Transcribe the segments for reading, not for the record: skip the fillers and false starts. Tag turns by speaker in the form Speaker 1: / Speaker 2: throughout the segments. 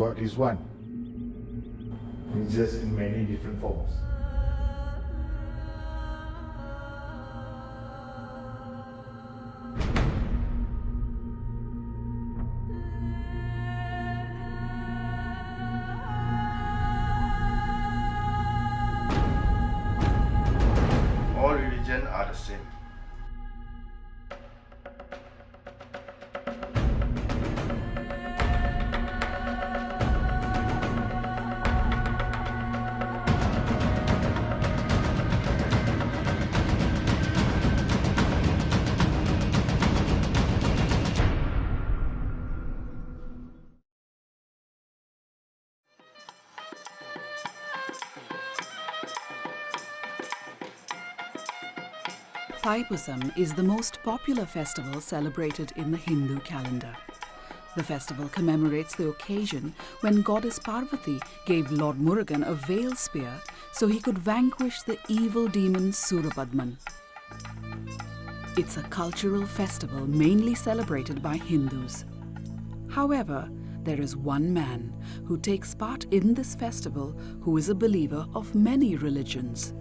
Speaker 1: God is one. He's just in many different forms. All religions are the same.
Speaker 2: Thaipusam is the most popular festival celebrated in the Hindu calendar. The festival commemorates the occasion when goddess Parvati gave Lord Murugan a veil spear so he could vanquish the evil demon Surapadman. It's a cultural festival mainly celebrated by Hindus. However, there is one man who takes part in this festival who is a believer of many religions.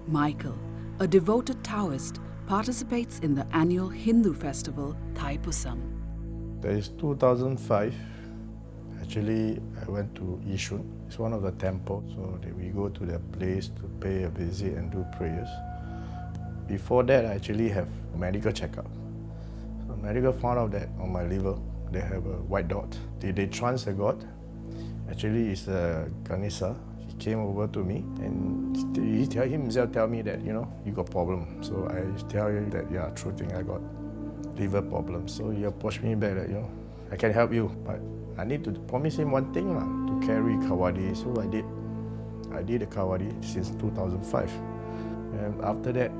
Speaker 2: Michael, a devoted Taoist, participates in the annual Hindu festival Thaipusam.
Speaker 1: That is 2005. Actually, I went to Yishun. It's one of the temples, so we go to the place to pay a visit and do prayers. Before that, I actually have a medical checkup. So medical found out that on my liver, they have a white dot. They trans the god. Actually, it's a Ganesha. He came over to me and he himself tell me that, you got problem. So I tell you that, yeah, true thing, I got liver problem. So he approached me back that, I can help you, but I need to promise him one thing, to carry Kavadi. So I did. I did the Kavadi since 2005. And after that,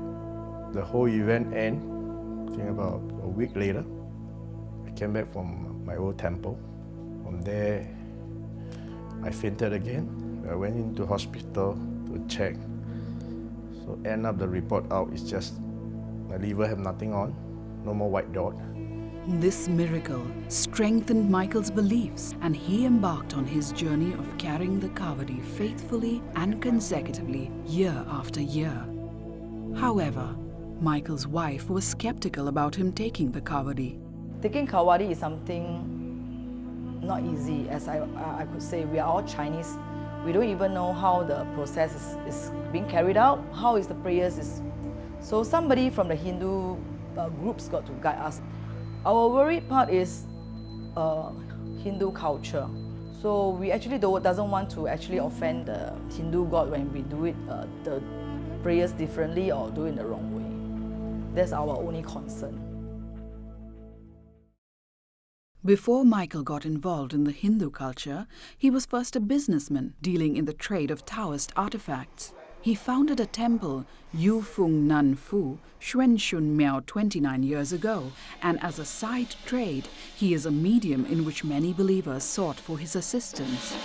Speaker 1: the whole event ended. I think about a week later, I came back from my old temple. From there, I fainted again. I went into hospital to check. So end up the report out is just my liver have nothing on, no more white dot.
Speaker 2: This miracle strengthened Michael's beliefs and he embarked on his journey of carrying the Kavadi faithfully and consecutively year after year. However, Michael's wife was skeptical about him taking the Kavadi.
Speaker 3: Taking Kavadi is something not easy, as I could say. We are all Chinese. We don't even know how the process is being carried out, how is the prayers is. So somebody from the Hindu groups got to guide us. Our worried part is Hindu culture. So we actually doesn't want to actually offend the Hindu god when we do it, the prayers differently or do it in the wrong way. That's our only concern.
Speaker 2: Before Michael got involved in the Hindu culture, he was first a businessman dealing in the trade of Taoist artifacts. He founded a temple, Yu Fung Nan Fu, Xuan Shun Miao 29 years ago, and as a side trade, he is a medium in which many believers sought for his assistance.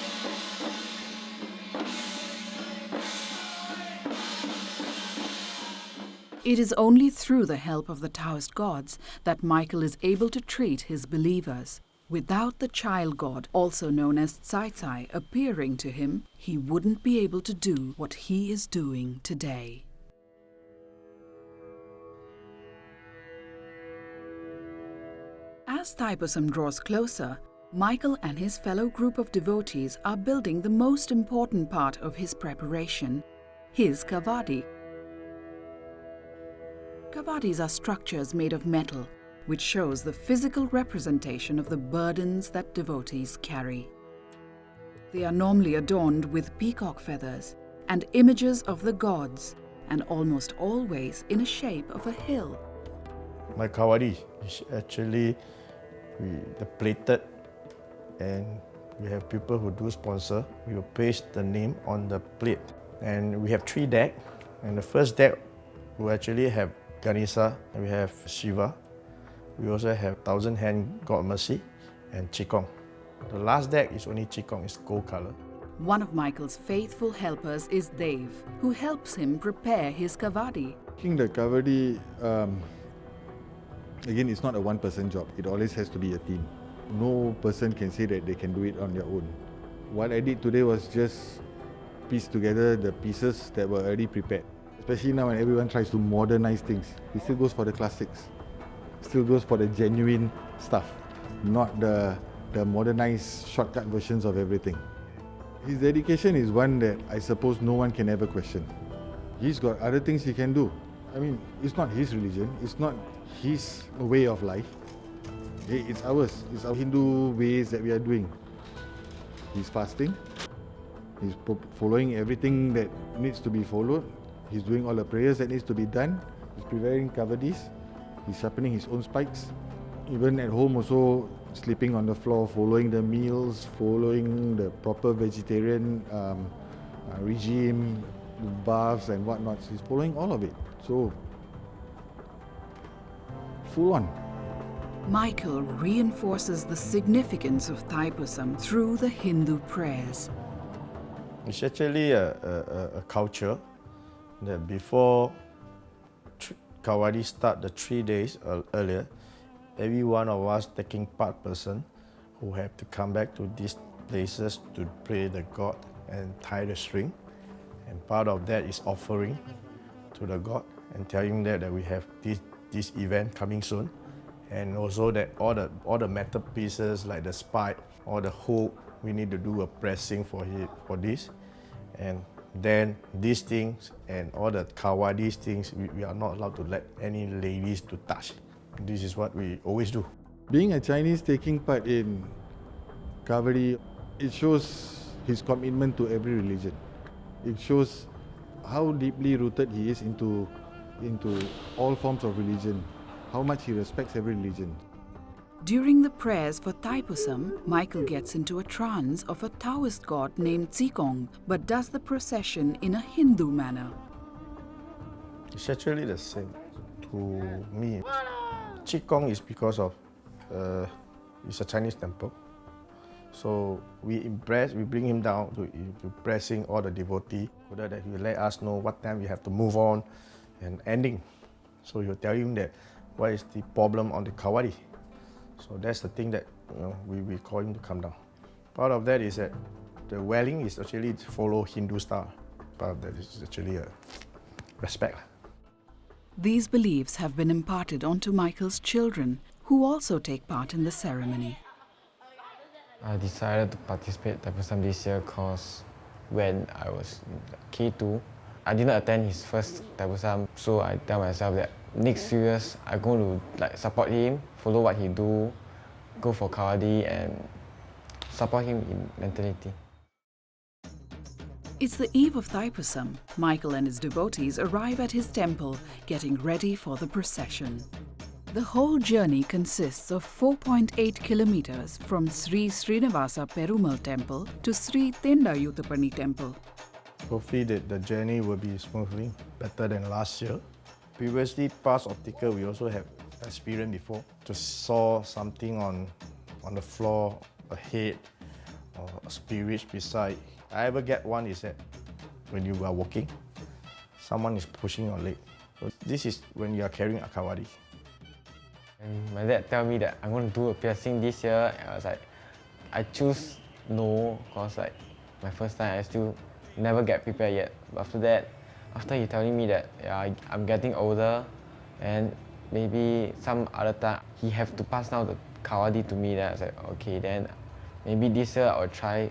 Speaker 2: It is only through the help of the Taoist gods that Michael is able to treat his believers. Without the child god, also known as Tsai Tsai, appearing to him, he wouldn't be able to do what he is doing today. As Thaipusam draws closer, Michael and his fellow group of devotees are building the most important part of his preparation, his Kavadi. Kavadis are structures made of metal, which shows the physical representation of the burdens that devotees carry. They are normally adorned with peacock feathers and images of the gods, and almost always in a shape of a hill.
Speaker 1: My Kavadi is actually the plated, and we have people who do sponsor. We will paste the name on the plate. And we have 3 decks, and the first deck will actually have Ganesha, we have Shiva, we also have 1,000-hand God Mercy and Qigong. The last deck is only Qigong, it's gold color.
Speaker 2: One of Michael's faithful helpers is Dave, who helps him prepare his Kavadi.
Speaker 4: Making the Kavadi, again, it's not a one-person job. It always has to be a team. No person can say that they can do it on their own. What I did today was just piece together the pieces that were already prepared. Especially now when everyone tries to modernize things. It still goes for the classics. Still goes for the genuine stuff, not the modernized shortcut versions of everything. His dedication is one that I suppose no one can ever question. He's got other things he can do. I mean, it's not his religion, it's not his way of life. It's ours, it's our Hindu ways that we are doing. He's fasting, he's following everything that needs to be followed, he's doing all the prayers that needs to be done, he's preparing Kavadis, he's sharpening his own spikes. Even at home also, sleeping on the floor, following the meals, following the proper vegetarian regime, baths and whatnot. He's following all of it. So, full on.
Speaker 2: Michael reinforces the significance of Thaipusam through the Hindu prayers.
Speaker 1: It's actually a culture that before Kavadi start the 3 days earlier, every one of us taking part person who have to come back to these places to pray the God and tie the string. And part of that is offering to the God and telling that we have this event coming soon. And also that all the metal pieces like the spike or the hook, we need to do a pressing for this. And then these things and all the Kavadi things, we are not allowed to let any ladies to touch. This is what we always do.
Speaker 4: Being a Chinese taking part in Kavadi, it shows his commitment to every religion. It shows how deeply rooted he is into all forms of religion, how much he respects every religion.
Speaker 2: During the prayers for Thaipusam, Michael gets into a trance of a Taoist god named Zikong, but does the procession in a Hindu manner.
Speaker 1: It's actually the same to me. Qigong is because of it's a Chinese temple. So we bring him down to pressing all the devotees so that he will let us know what time we have to move on and ending. So he'll tell him that what is the problem on the Kavadi. So that's the thing that we call him to come down. Part of that is that the welling is actually to follow Hindu style. Part of that is actually a respect.
Speaker 2: These beliefs have been imparted onto Michael's children, who also take part in the ceremony.
Speaker 5: I decided to participate in Thaipusam this year because when I was K2, I didn't attend his first Thaipusam, so I tell myself that next few years I'm going to support him, follow what he do, go for Kavadi and support him in mentality.
Speaker 2: It's the eve of Thaipusam. Michael and his devotees arrive at his temple, getting ready for the procession. The whole journey consists of 4.8 kilometers from Sri Srinivasa Perumal Temple to Sri Tendayuthapani Temple.
Speaker 1: Hopefully the journey will be smoothly, better than last year. Previously, past obstacle, we also have experience before. To saw something on the floor, a head, or a spirit beside. I ever get one is that when you are walking, someone is pushing your leg. So this is when you are carrying a Kavadi.
Speaker 5: And my dad tell me that I'm going to do a piercing this year, and I was like, I choose no, because my first time I still never get prepared yet. But after that, after he telling me that I'm getting older and maybe some other time he have to pass down the Kavadi to me, then I was like, okay, then maybe this year I'll try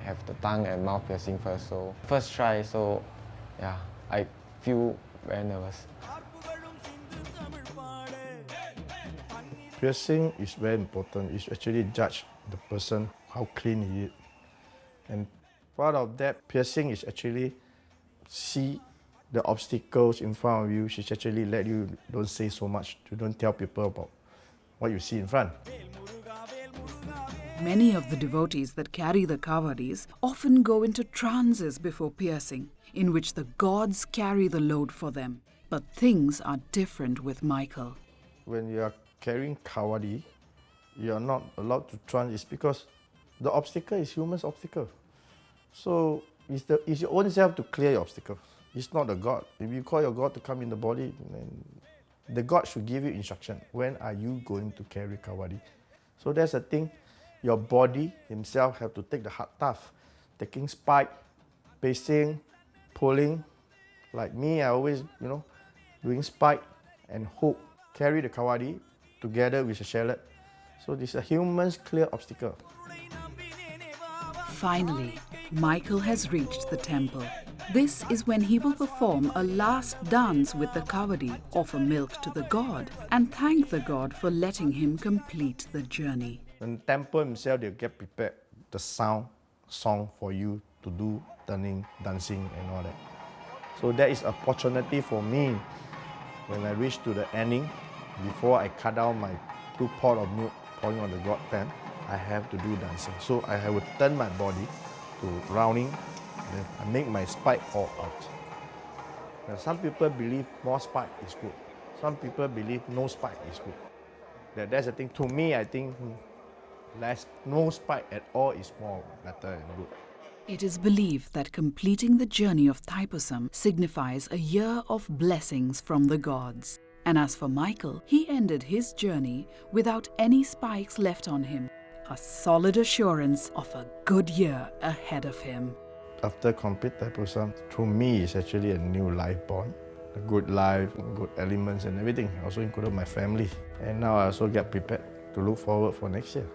Speaker 5: have the tongue and mouth piercing first. So first try, so yeah, I feel very nervous.
Speaker 1: Piercing is very important. It's actually judge the person, how clean he is. And part of that piercing is actually see the obstacles in front of you. She actually let you don't say so much. You don't tell people about what you see in front.
Speaker 2: Many of the devotees that carry the Kavadis often go into trances before piercing, in which the gods carry the load for them. But things are different with Michael.
Speaker 1: When you are carrying Kavadi, you are not allowed to trance. It's because the obstacle is human's obstacle. So it's your own self to clear your obstacle. It's not the God. If you call your God to come in the body, then the God should give you instruction. When are you going to carry Kavadi? So that's the thing. your body himself have to take the hard task. Taking spike, pacing, pulling. Like me, I always, doing spike and hook. Carry the Kavadi together with a shallot. So this is a human's clear obstacle.
Speaker 2: Finally, Michael has reached the temple. This is when he will perform a last dance with the Kavadi, offer milk to the god, and thank the god for letting him complete the journey.
Speaker 1: In the temple himself, they'll get prepared the song for you to do turning, dancing and all that. So that is opportunity for me when I reach to the ending, before I cut down my 2 pot of milk pouring on the god pen, I have to do dancing. So I have to turn my body to rounding, then I make my spike all out. Now some people believe more spike is good. Some people believe no spike is good. That's the thing. To me, I think no spike at all is more better and good.
Speaker 2: It is believed that completing the journey of Thaipusam signifies a year of blessings from the gods. And as for Michael, he ended his journey without any spikes left on him, a solid assurance of a good year ahead of him.
Speaker 1: After complete Thaipusam, to me, it's actually a new life born. A good life, good elements and everything. I also included my family. And now I also get prepared to look forward for next year.